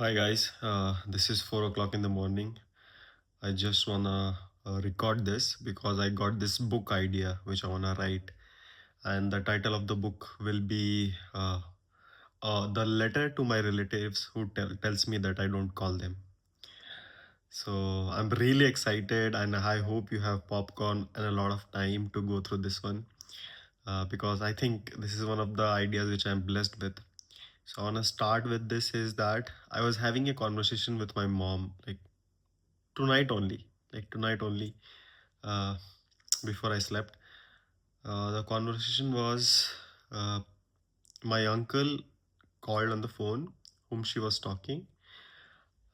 Hi guys, this is 4 o'clock in the morning. I just wanna record this because I got this book idea which I wanna write, and the title of the book will be "The Letter to My Relatives Who Tells Me That I Don't Call Them." So I'm really excited, and I hope you have popcorn and a lot of time to go through this one because I think this is one of the ideas which I'm blessed with. So I wanna start with this is that I was having a conversation with my mom like tonight only, like tonight only, uh, before I slept. The conversation was uh, my uncle called on the phone, whom she was talking,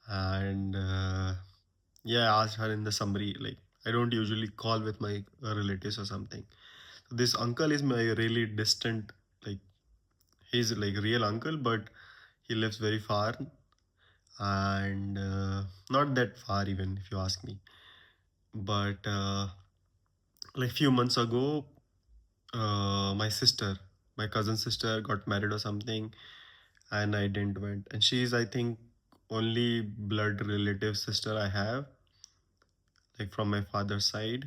and yeah, I asked her in the summary, like, I don't usually call with my relatives or something. This uncle is my really distant, like, he's like real uncle, but he lives very far and not that far, even if you ask me. But like few months ago, my sister, my cousin sister got married or something, and I didn't went. And she's, I think, only blood relative sister I have, like from my father's side.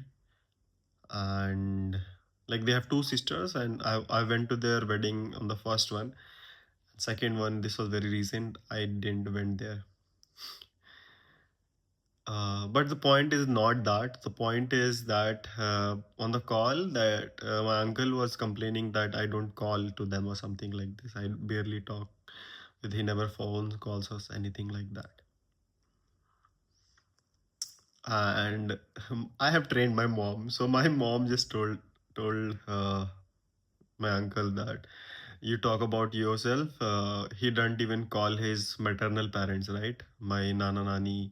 And like they have two sisters, and I went to their wedding on the first one. Second one, this was very recent. I didn't went there. But the point is not that. The point is that on the call, that my uncle was complaining that I don't call to them or something like this. I barely talk with. He never phone calls us anything like that. And I have trained my mom, so my mom just told my uncle that you talk about yourself. He doesn't even call his maternal parents, right? My nana nani,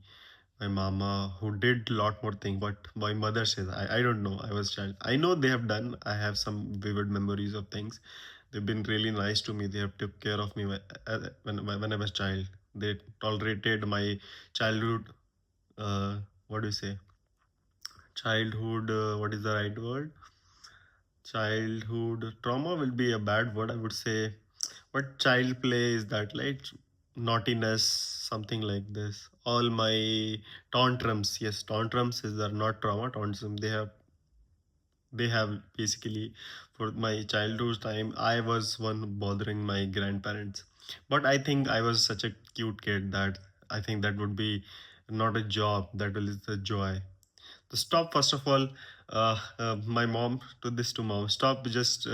my mama, who did a lot more things. But my mother says, I don't know. I was child. I know they have done. I have some vivid memories of things. They've been really nice to me. They have took care of me when I was child. They tolerated my childhood. What do you say? Childhood. What is the right word? Childhood trauma will be a bad word, I would say. What child play is that, like naughtiness, something like this? All my tantrums, yes, tantrums is that not trauma, tantrums. They have basically, for my childhood time, I was one bothering my grandparents. But I think I was such a cute kid that I think that would be not a job, that is a joy. So stop, first of all, my mom, to this to mom, stop just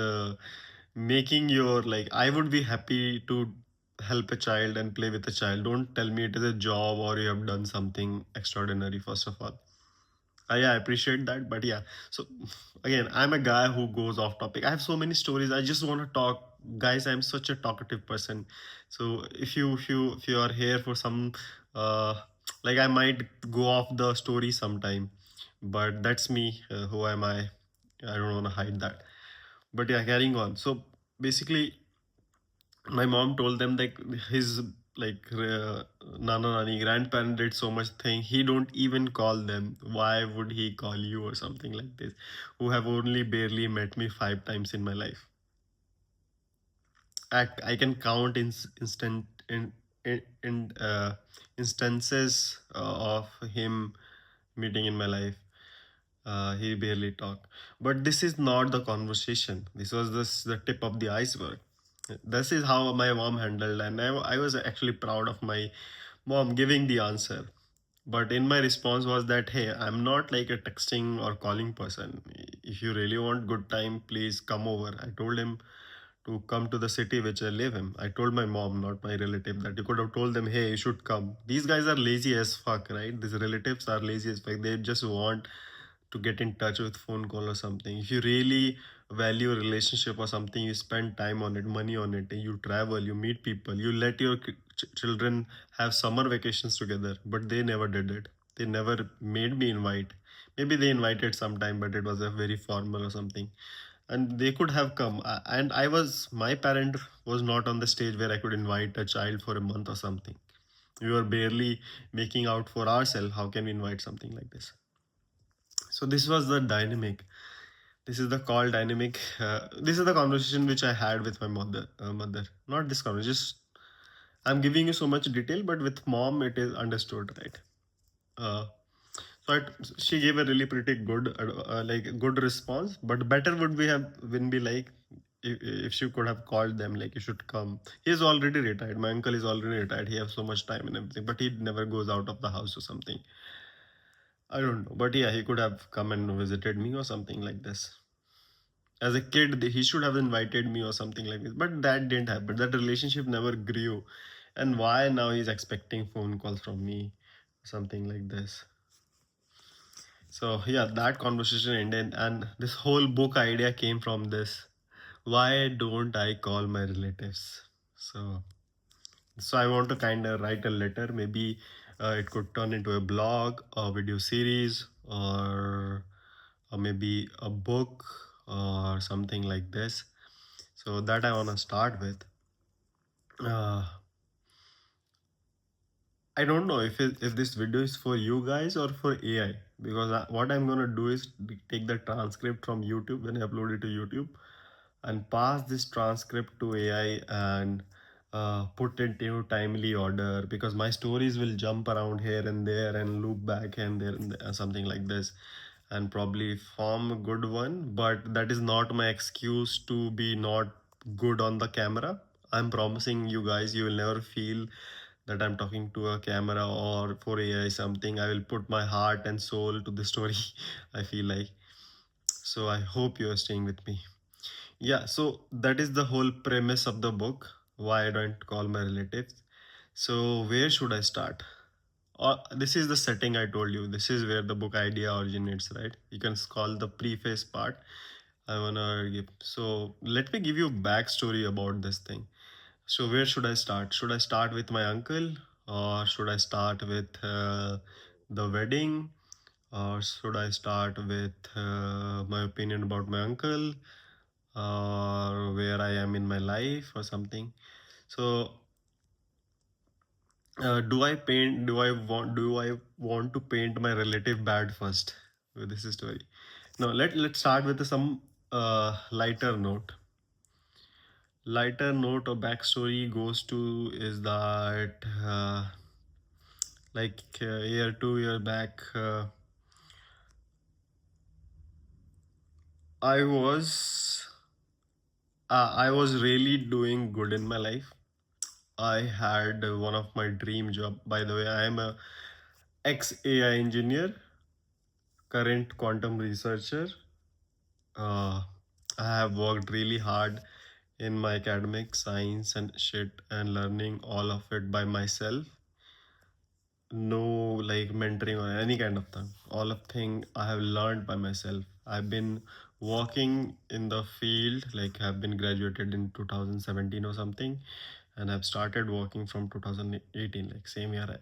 making your, like, I would be happy to help a child and play with a child. Don't tell me it is a job or you have done something extraordinary, first of all. Yeah, I appreciate that, but yeah. So again, I'm a guy who goes off topic. I have so many stories. I just want to talk, guys. I'm such a talkative person. So if you are here for some, uh, like I might go off the story sometime, but that's me. Who am I? I don't want to hide that. But yeah, carrying on. So basically, my mom told them that his, like nana nani grandparent did so much thing, he don't even call them. Why would he call you or something like this, who have only barely met me 5 times in my life? I can count in instances of him meeting in my life. He barely talk. But this is not the conversation. This was the tip of the iceberg. This is how my mom handled, and I was actually proud of my mom giving the answer. But in my response was that, hey, I'm not like a texting or calling person. If you really want good time, please come over. I told him to come to the city which I live in. I told my mom, not my relative, that you could have told them, hey, you should come. These guys are lazy as fuck, right? These relatives are lazy as fuck. They just want to get in touch with phone call or something. If you really value a relationship or something, you spend time on it, money on it, and you travel, you meet people, you let your children have summer vacations together. But they never did it. They never made me invite. Maybe they invited sometime, but it was a very formal or something. And they could have come. And my parent was not on the stage where I could invite a child for a month or something. We were barely making out for ourselves. How can we invite something like this? So this was the dynamic. This is the call dynamic. This is the conversation which I had with my mother. Not this conversation. Just I'm giving you so much detail, but with mom it is understood, right? Uh, she gave a really pretty good, like good response. But better would be have when be like if she could have called them like you should come. He is already retired. My uncle is already retired. He has so much time and everything, but he never goes out of the house or something. I don't know, but yeah, he could have come and visited me or something like this. As a kid, he should have invited me or something like this, but that didn't happen. That relationship never grew, and why now he's expecting phone calls from me, something like this. So yeah, that conversation ended, and this whole book idea came from this. Why don't I call my relatives? So, so I want to kind of write a letter. Maybe it could turn into a blog, a video series, or maybe a book or something like this. So that I want to start with. Uh, I don't know if this video is for you guys or for AI, because what I'm gonna do is take the transcript from YouTube when I upload it to YouTube and pass this transcript to AI and put it into timely order, because my stories will jump around here and there and loop back and there and there, something like this, and probably form a good one. But that is not my excuse to be not good on the camera. I'm promising you guys, you will never feel that I'm talking to a camera or for AI something. I will put my heart and soul to the story. I feel like. So I hope you are staying with me. Yeah, so that is the whole premise of the book. Why I don't call my relatives. So where should I start? This is the setting I told you. This is where the book idea originates, right? You can call the preface part. I wanna give. So let me give you backstory about this thing. So where should I start? Should I start with my uncle, or should I start with the wedding, or should I start with my opinion about my uncle, or where I am in my life, or something? So do I paint? Do I want to paint my relative bad first with this story? No. Let's start with some lighter note. Lighter note or backstory goes to is that like a year, 2 year back, I was I was really doing good in my life. I had one of my dream job. By the way, I am a ex AI engineer, current quantum researcher. Uh, I have worked really hard in my academic science and shit and learning all of it by myself. No like mentoring or any kind of thing. All of thing I have learned by myself. I've been working in the field, like I've been graduated in 2017 or something, and I've started working from 2018, like same year.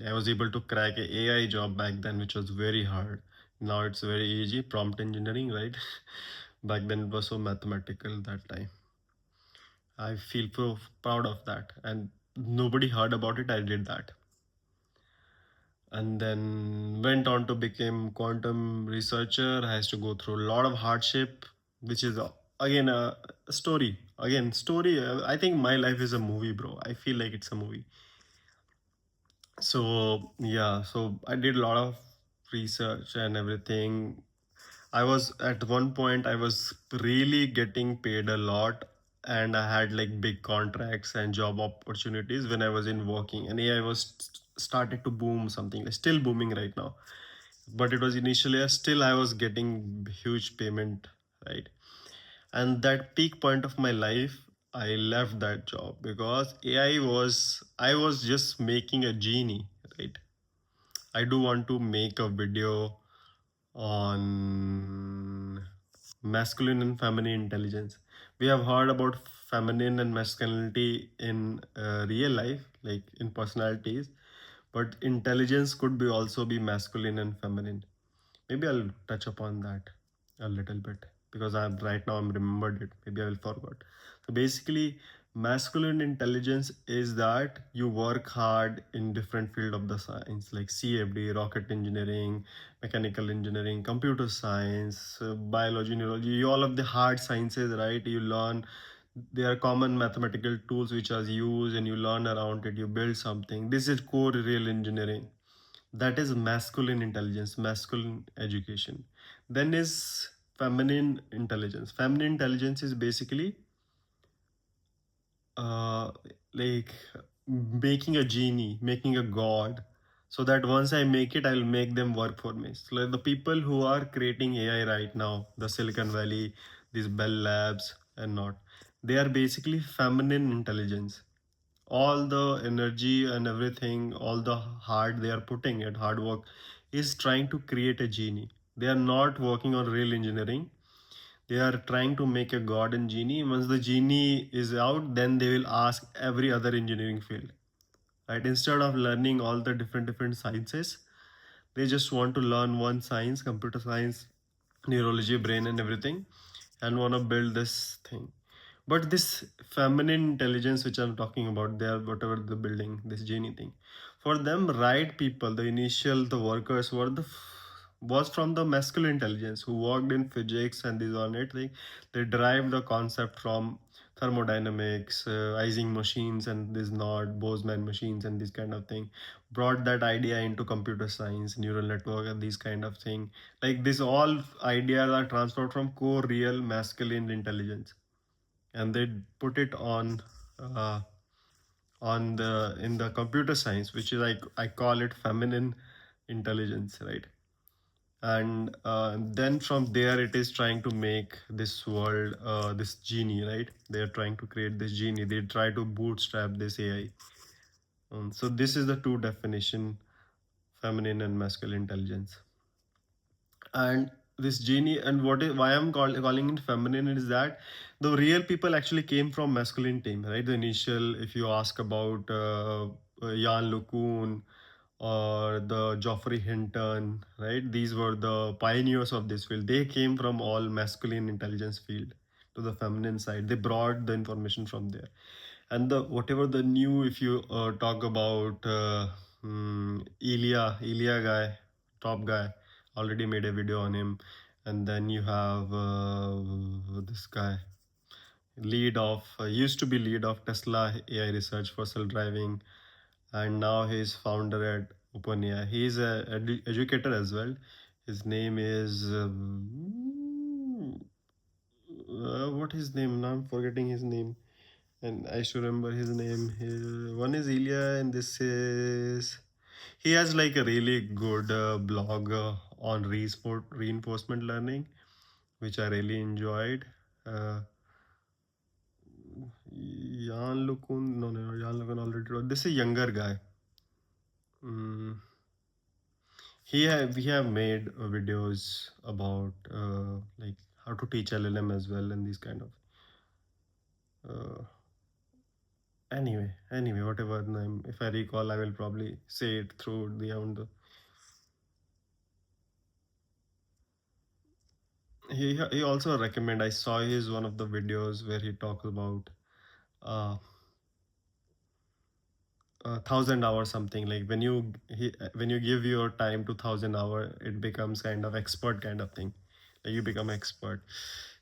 I was able to crack a AI job back then, which was very hard. Now it's very easy, prompt engineering, right? Back then it was so mathematical that time. I feel so proud of that, and nobody heard about it. I did that, and then went on to become quantum researcher. Has to go through a lot of hardship, which is again a story. Again, story. I think my life is a movie, bro. I feel like it's a movie. So yeah, so I did a lot of research and everything. I was at one point I was really getting paid a lot, and I had like big contracts and job opportunities when I was in working, and AI was started to boom, something like still booming right now. But it was initially still I was getting huge payment, right? And that peak point of my life, I left that job because I was just making a genie, right? I do want to make a video on masculine and feminine intelligence. We have heard about feminine and masculinity in real life, like in personalities, but intelligence could be also be masculine and feminine. Maybe I'll touch upon that a little bit because I'm right now I'm remembered it. Maybe I will forget. So basically, masculine intelligence is that you work hard in different field of the science like CFD, rocket engineering, mechanical engineering, computer science, biology, neurology, all of the hard sciences, right? You learn They are common mathematical tools which are used and you learn around it, you build something. This is core real engineering. That is masculine intelligence, masculine education. Then is feminine intelligence. Feminine intelligence is basically uh, like making a genie, making a god, so that once I make it, I'll make them work for me. So like the people who are creating AI right now, the Silicon Valley, these Bell Labs and not, they are basically feminine intelligence. All the energy and everything, all the hard they are putting it, hard work, is trying to create a genie. They are not working on real engineering. They are trying to make a god and genie. Once the genie is out, then they will ask every other engineering field. Right? Instead of learning all the different sciences, they just want to learn one science, computer science, neurology, brain, and everything, and want to build this thing. But this feminine intelligence, which I'm talking about, they are whatever the building, this genie thing. For them, right people, the initial, the workers were was from the masculine intelligence who worked in physics and these on it. They derived the concept from thermodynamics, Ising machines, and this not Boseman machines and this kind of thing. Brought that idea into computer science, neural network, and these kind of thing. Like this, all ideas are transferred from core real masculine intelligence, and they put it uh, on the in the computer science, which is like I call it feminine intelligence, right? And then from there it is trying to make this world, this genie, right? They are trying to create this genie. They try to bootstrap this AI. So this is the two definition: feminine and masculine intelligence. And this genie, and what is why calling it feminine is that the real people actually came from masculine team, right? The initial, if you ask about Jan LeCun or the Geoffrey Hinton, right? These were the pioneers of this field. They came from all masculine intelligence field to the feminine side. They brought the information from there. And the whatever the new, if you talk about Ilya guy, top guy, already made a video on him. And then you have this guy, lead of used to be lead of Tesla AI research for self driving, and now he's founder at OpenAI. He's a educator as well. His name is what his name? Now I'm forgetting his name, and I should remember his name. One is Ilya, and this is he has like a really good blog on reinforcement learning, which I really enjoyed. Uh, Jan Lukun, no, Jan Lukun already wrote. This is a younger guy. Mm, we have made videos about like how to teach LLM as well, and these kind of uh, anyway, whatever name, if I recall, I will probably say it through the on the. He also recommend. I saw his one of the videos where he talks about uh, 1,000 hour something, like when you give your time to 1,000 hour, it becomes kind of expert kind of thing, like you become expert.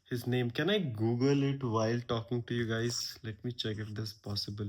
His name, can I Google it while talking to you guys? Let me check if this is possible.